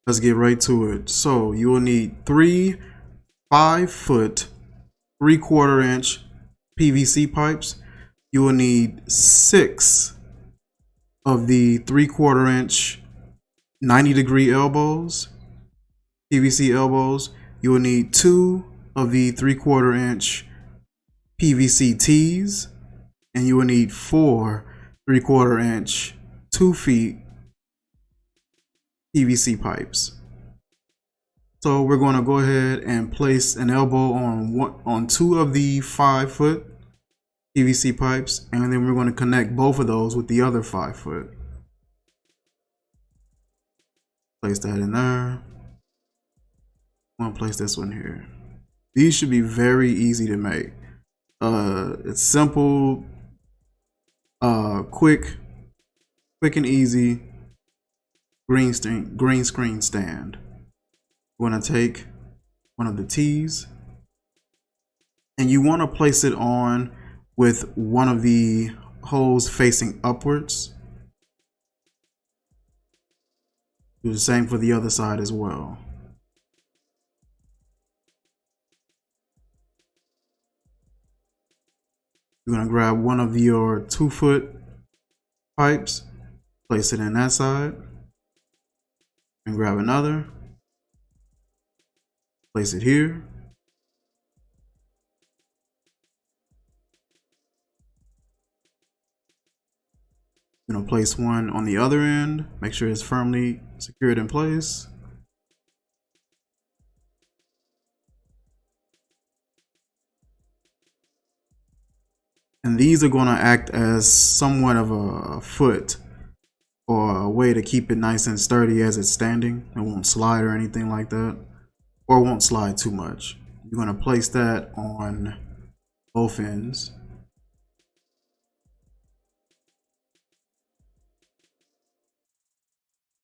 let's get right to it. So you will need 3 5-foot 3/4 inch PVC pipes. You will need 6 of the 3/4 inch 90-degree elbows, PVC elbows. You will need 2 of the 3/4 inch PVC tees, and you will need 4 3/4 inch 2 feet PVC pipes. So we're going to go ahead and place an elbow on 2 of the 5-foot PVC pipes, and then we're going to connect both of those with the other 5-foot. Place that in there. I'm going to place this one here. These should be very easy to make. It's simple, quick and easy green screen stand. We're going to take one of the tees, and you want to place it on with one of the holes facing upwards. Do the same for the other side as well. You're going to grab one of your 2-foot pipes, place it in that side, and grab another, place it here. I'm going to place one on the other end, make sure it's firmly secured in place. And these are going to act as somewhat of a foot, or a way to keep it nice and sturdy as it's standing. It won't slide or anything like that, or it won't slide too much. You're going to place that on both ends.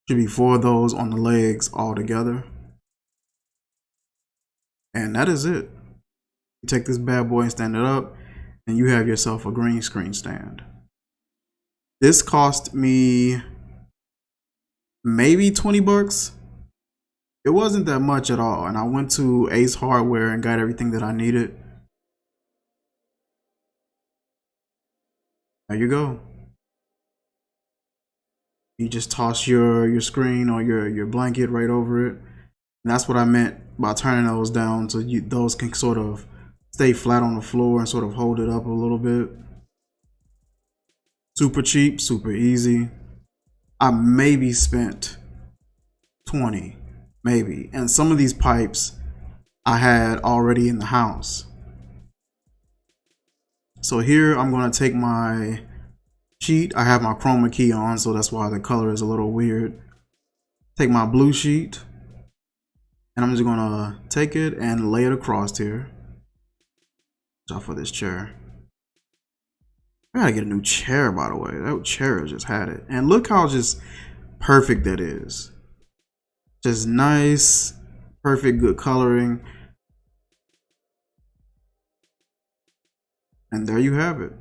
Should be 4 of those on the legs all together. And that is it. You take this bad boy and stand it up, and you have yourself a green screen stand. This cost me maybe 20 bucks. It wasn't that much at all, and I went to Ace Hardware and got everything that I needed. There you go. You just toss your screen or your blanket right over it. And that's what I meant by turning those down, so those can sort of stay flat on the floor and sort of hold it up a little bit. Super cheap, super easy. I maybe spent 20, maybe. And some of these pipes I had already in the house. So here I'm going to take my sheet. I have my chroma key on, so that's why the color is a little weird. Take my blue sheet, and I'm just going to take it and lay it across here. Watch out for this chair. I gotta get a new chair, by the way. That chair just had it. And look how just perfect that is. Just nice, perfect, good coloring. And there you have it.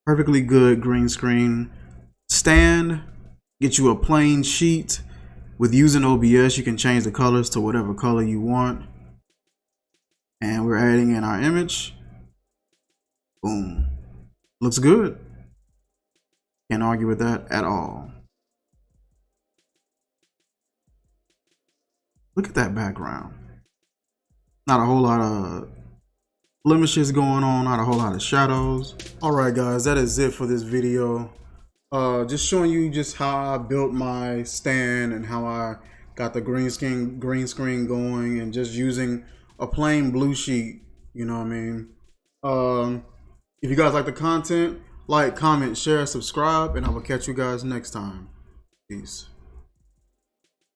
Perfectly good green screen stand. Get you a plain sheet. With using OBS, you can change the colors to whatever color you want. And we're adding in our image. Boom. Looks good. Can't argue with that at all. Look at that background. Not a whole lot of blemishes going on, not a whole lot of shadows. All right, guys, that is it for this video. Just showing you just how I built my stand and how I got the green screen going, and just using a plain blue sheet. You know what I mean? If you guys like the content, like, comment, share, subscribe, and I will catch you guys next time. Peace.